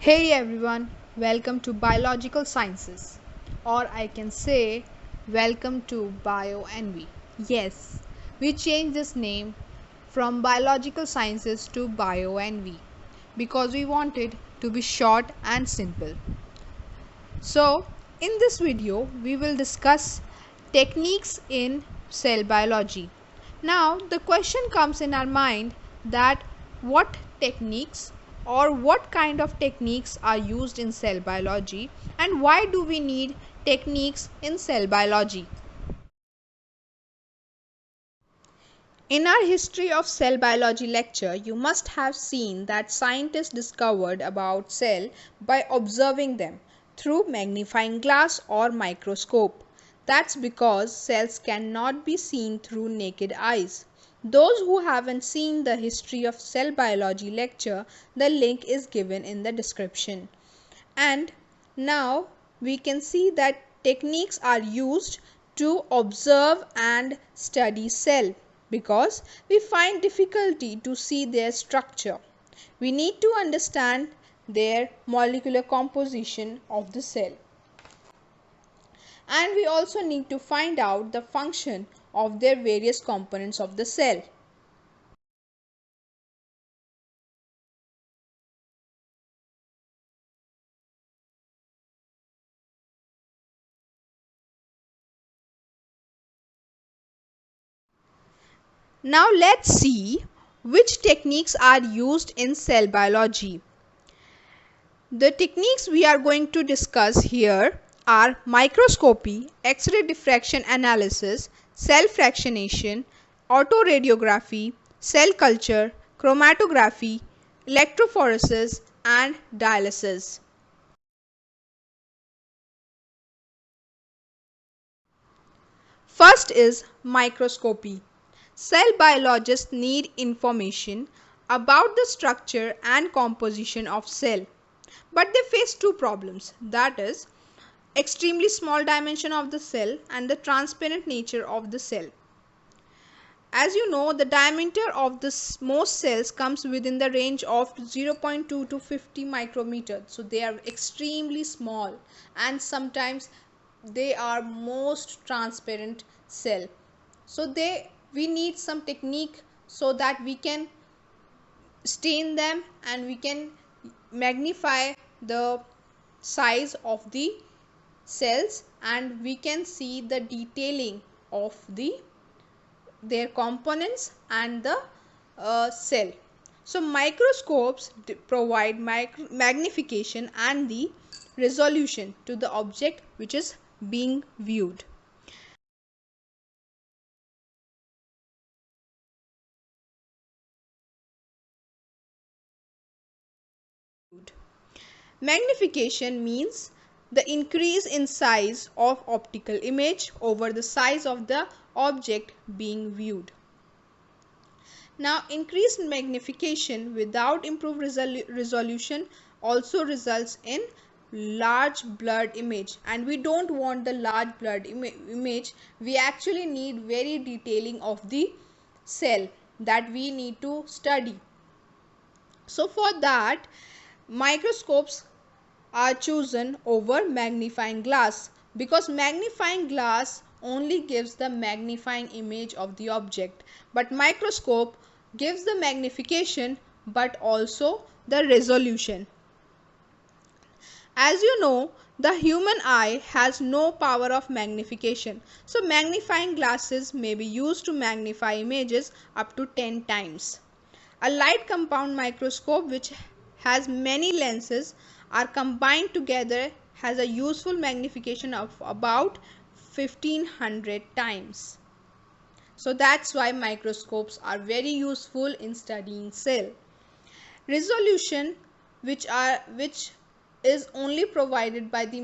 Hey everyone, welcome to Biological Sciences, or I can say, welcome to BioNV. Yes, we changed this name from Biological Sciences to BioNV because we wanted to be short and simple. So, in this video, we will discuss techniques in cell biology. Now, the question comes in our mind that what techniques or what kind of techniques are used in cell biology and why do we need techniques in cell biology? In our history of cell biology lecture, you must have seen that scientists discovered about cell by observing them through magnifying glass or microscope. That's because cells cannot be seen through naked eyes. Those who haven't seen the history of cell biology lecture, the link is given in the description. And now we can see that techniques are used to observe and study cell because we find difficulty to see their structure. We need to understand their molecular composition of the cell. And we also need to find out the function of their various components of the cell. Now let's see which techniques are used in cell biology. The techniques we are going to discuss here are microscopy, X-ray diffraction analysis, cell fractionation, autoradiography, cell culture, chromatography, electrophoresis, and dialysis. First is microscopy. Cell biologists need information about the structure and composition of cell. But they face two problems, that is extremely small dimension of the cell and the transparent nature of the cell. As you know, the diameter of most cells comes within the range of 0.2 to 50 micrometers. So they are extremely small and sometimes they are most transparent cell. So we need some technique so that we can stain them and we can magnify the size of the cells and we can see the detailing of their components and the cell. So microscopes provide magnification and the resolution to the object which is being viewed. Magnification means the increase in size of optical image over the size of the object being viewed. Now, increased magnification without improved resolution also results in large blurred image, and we don't want the large blurred image. We actually need very detailing of the cell that we need to study. So for that, microscopes are chosen over magnifying glass because magnifying glass only gives the magnifying image of the object, but microscope gives the magnification but also the resolution. As you know, the human eye has no power of magnification, so magnifying glasses may be used to magnify images up to 10 times. A light compound microscope, which has many lenses, are combined together, has a useful magnification of about 1500 times. So that's why microscopes are very useful in studying cell. Resolution, which is only provided by the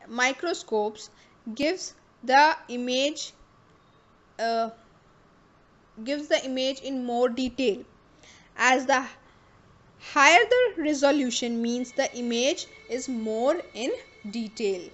microscopes, gives the image uh, in more detail. As the higher the resolution means the image is more in detail.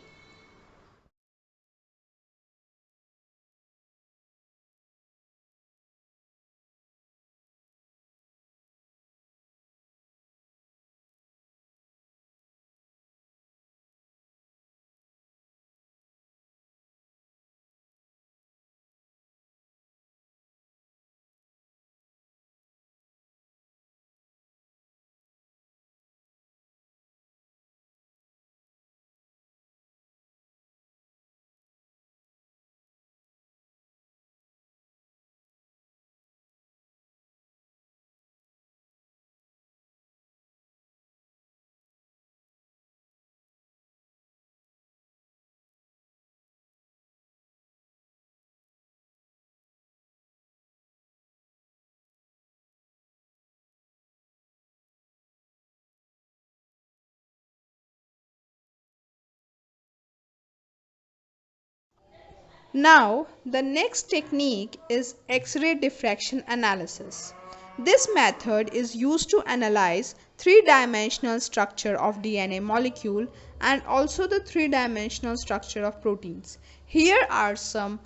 Now, the next technique is X-ray diffraction analysis. This method is used to analyze three-dimensional structure of DNA molecule and also the three-dimensional structure of proteins. Here are some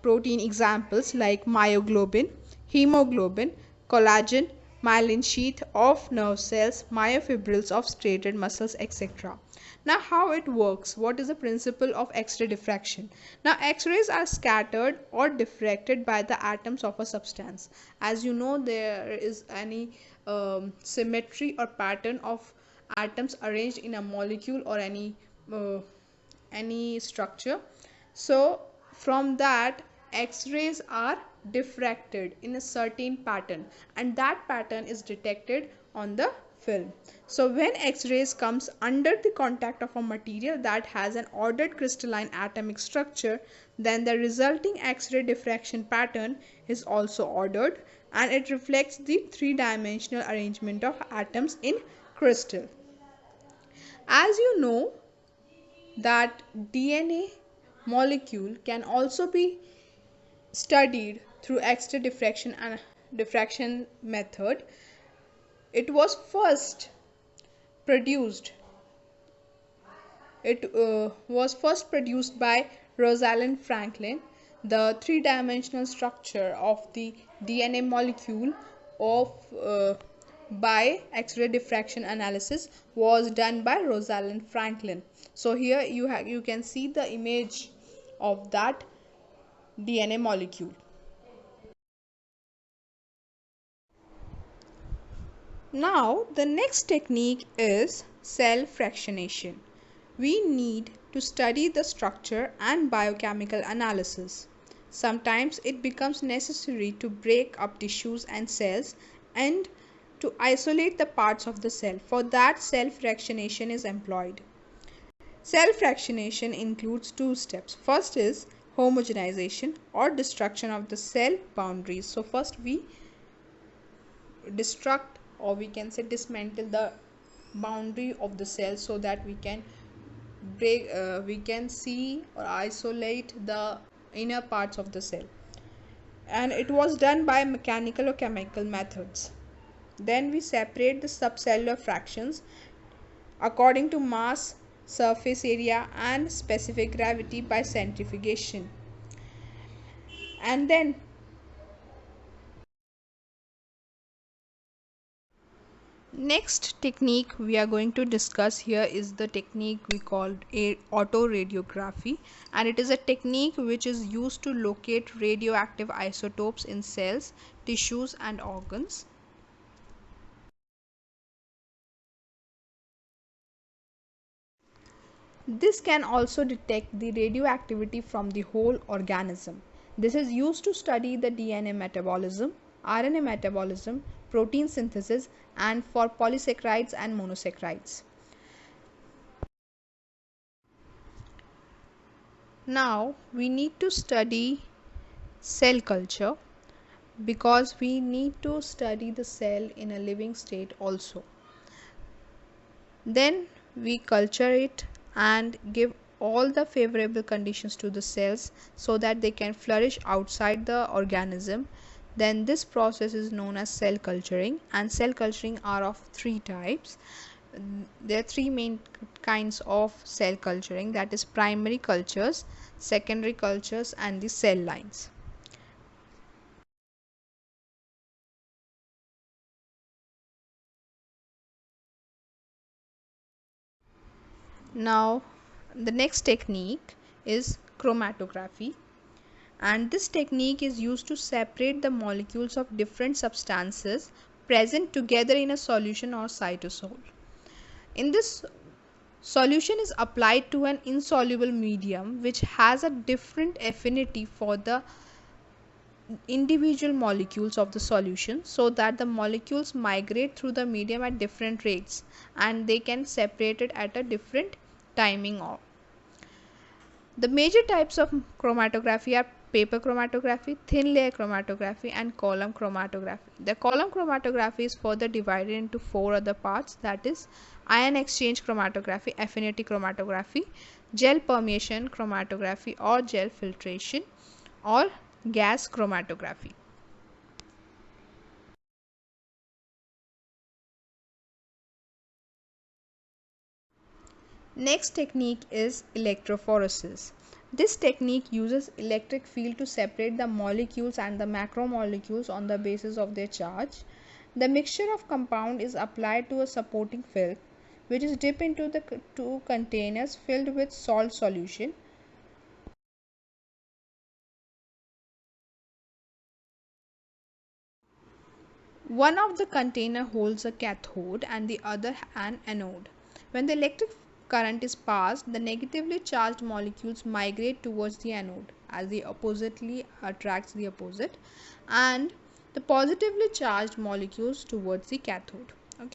protein examples like myoglobin, hemoglobin, collagen, myelin sheath of nerve cells, myofibrils of striated muscles, etc. Now, how it works? What is the principle of X-ray diffraction? Now, X-rays are scattered or diffracted by the atoms of a substance. As you know, there is any symmetry or pattern of atoms arranged in a molecule or any structure. So from that, X-rays are diffracted in a certain pattern, and that pattern is detected on the film. So when X-rays comes under the contact of a material that has an ordered crystalline atomic structure, then the resulting X-ray diffraction pattern is also ordered, and it reflects the three-dimensional arrangement of atoms in crystal. As you know, that DNA molecule can also be studied through X-ray diffraction and diffraction method. It was first produced by Rosalind Franklin. The three-dimensional structure of the DNA molecule of by X-ray diffraction analysis was done by Rosalind Franklin. So here you can see the image of that DNA molecule. Now the next technique is cell fractionation. We need to study the structure and biochemical analysis. Sometimes it becomes necessary to break up tissues and cells and to isolate the parts of the cell. For that, cell fractionation is employed. Cell fractionation includes two steps. First is homogenization or destruction of the cell boundaries. So first we destruct, or we can say dismantle, the boundary of the cell so that we can see or isolate the inner parts of the cell, and it was done by mechanical or chemical methods. Then we separate the subcellular fractions according to mass, surface area and specific gravity by centrifugation. And then next technique we are going to discuss here is the technique we call autoradiography, and it is a technique which is used to locate radioactive isotopes in cells, tissues and organs. This can also detect the radioactivity from the whole organism. This is used to study the DNA metabolism, RNA metabolism, protein synthesis, and for polysaccharides and monosaccharides. Now we need to study cell culture because we need to study the cell in a living state also. Then we culture it and give all the favorable conditions to the cells so that they can flourish outside the organism. Then this process is known as cell culturing, and cell culturing are of three types. There are three main kinds of cell culturing, that is primary cultures, secondary cultures and the cell lines. Now the next technique is chromatography, and this technique is used to separate the molecules of different substances present together in a solution or cytosol. In this, solution is applied to an insoluble medium which has a different affinity for the individual molecules of the solution, so that the molecules migrate through the medium at different rates and they can separate it at a different timing. The major types of chromatography are paper chromatography, thin layer chromatography, and column chromatography. The column chromatography is further divided into 4 other parts, that is ion exchange chromatography, affinity chromatography, gel permeation chromatography or gel filtration, or gas chromatography. Next technique is electrophoresis. This technique uses electric field to separate the molecules and the macromolecules on the basis of their charge. The mixture of compound is applied to a supporting film, which is dipped into the two containers filled with salt solution. One of the container holds a cathode and the other an anode. When the electric current is passed, the negatively charged molecules migrate towards the anode as the oppositely attracts the opposite, and the positively charged molecules towards the cathode. Okay.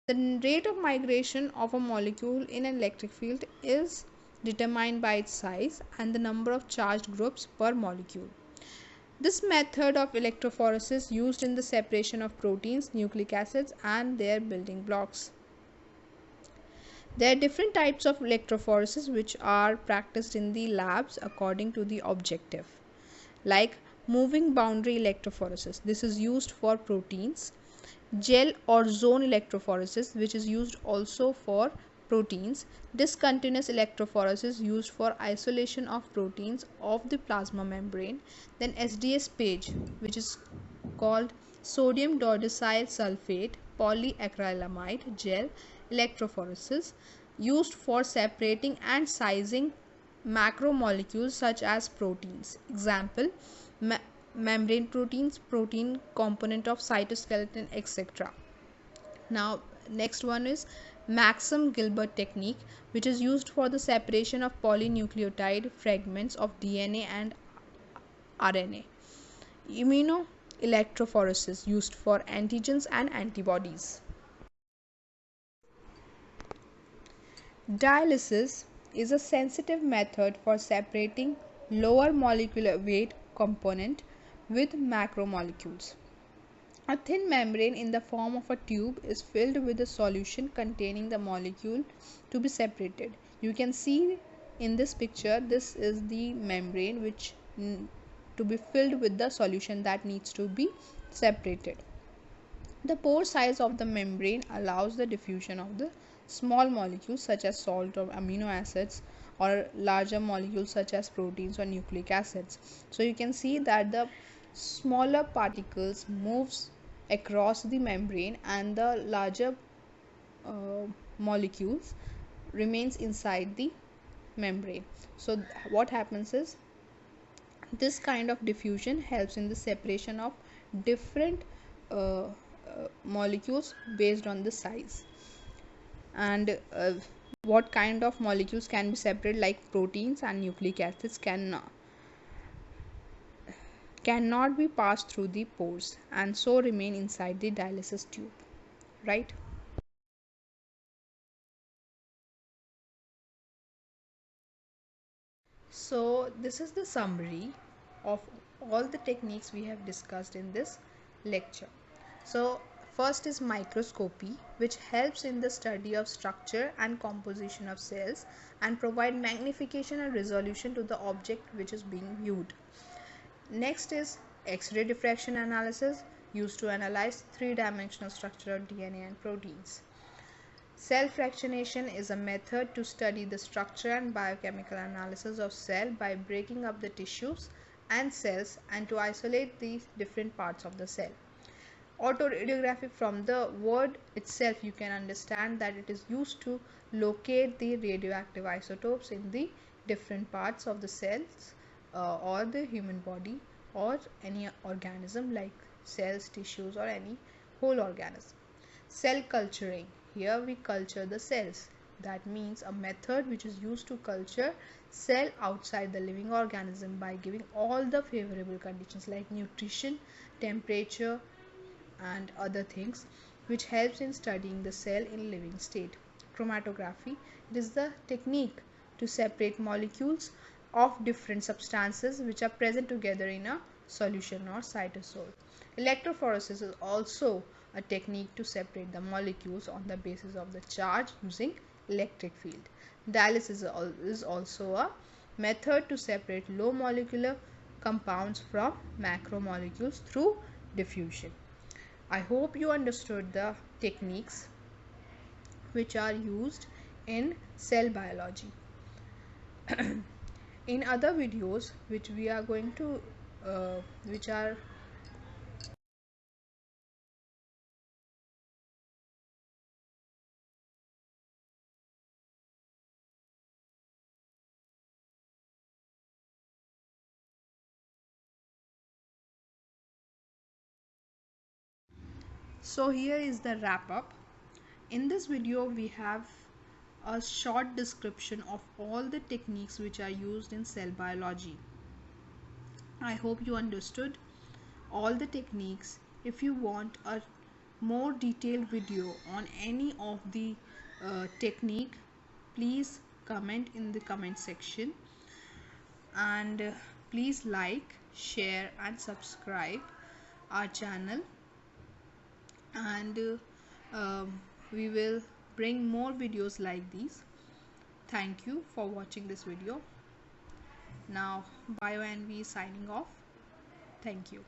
The rate of migration of a molecule in an electric field is determined by its size and the number of charged groups per molecule. This method of electrophoresis used in the separation of proteins, nucleic acids, and their building blocks. There are different types of electrophoresis which are practiced in the labs according to the objective, like moving boundary electrophoresis. This is used for proteins. Gel or zone electrophoresis, which is used also for proteins. Discontinuous electrophoresis used for isolation of proteins of the plasma membrane. Then SDS page, which is called sodium dodecyl sulfate polyacrylamide gel electrophoresis, used for separating and sizing macromolecules such as proteins. Example, membrane proteins, protein component of cytoskeleton, etc. Now next one is Maxim Gilbert technique, which is used for the separation of polynucleotide fragments of DNA and RNA. Immunoelectrophoresis used for antigens and antibodies. Dialysis is a sensitive method for separating lower molecular weight component with macromolecules. A thin membrane in the form of a tube is filled with a solution containing the molecule to be separated. You can see in this picture, this is the membrane which to be filled with the solution that needs to be separated. The pore size of the membrane allows the diffusion of the small molecules such as salt or amino acids, or larger molecules such as proteins or nucleic acids. So you can see that the smaller particles moves across the membrane and the larger molecules remains inside the membrane. So what happens is, this kind of diffusion helps in the separation of different molecules based on the size. And what kind of molecules can be separated, like proteins and nucleic acids, cannot be passed through the pores and so remain inside the dialysis tube, right? So this is the summary of all the techniques we have discussed in this lecture. So first is microscopy, which helps in the study of structure and composition of cells and provide magnification and resolution to the object which is being viewed. Next is X-ray diffraction analysis, used to analyze three-dimensional structure of DNA and proteins. Cell fractionation is a method to study the structure and biochemical analysis of cell by breaking up the tissues and cells and to isolate the different parts of the cell. Autoradiography, from the word itself you can understand that it is used to locate the radioactive isotopes in the different parts of the cells or the human body or any organism like cells, tissues, or any whole organism. Cell culturing, here we culture the cells. That means a method which is used to culture cell outside the living organism by giving all the favorable conditions like nutrition, temperature, and other things, which helps in studying the cell in living state. chromatography. It is the technique to separate molecules of different substances which are present together in a solution or cytosol. Electrophoresis is also a technique to separate the molecules on the basis of the charge using electric field. Dialysis is also a method to separate low molecular compounds from macromolecules through diffusion. I hope you understood the techniques which are used in cell biology. In other videos which we are going to which are so here is the wrap up. In this video we have a short description of all the techniques which are used in cell biology. I hope you understood all the techniques. If you want a more detailed video on any of the technique, please comment in the comment section, and please like, share and subscribe our channel, and we will bring more videos like these. Thank you for watching this video. Now BioNV is signing off. Thank you.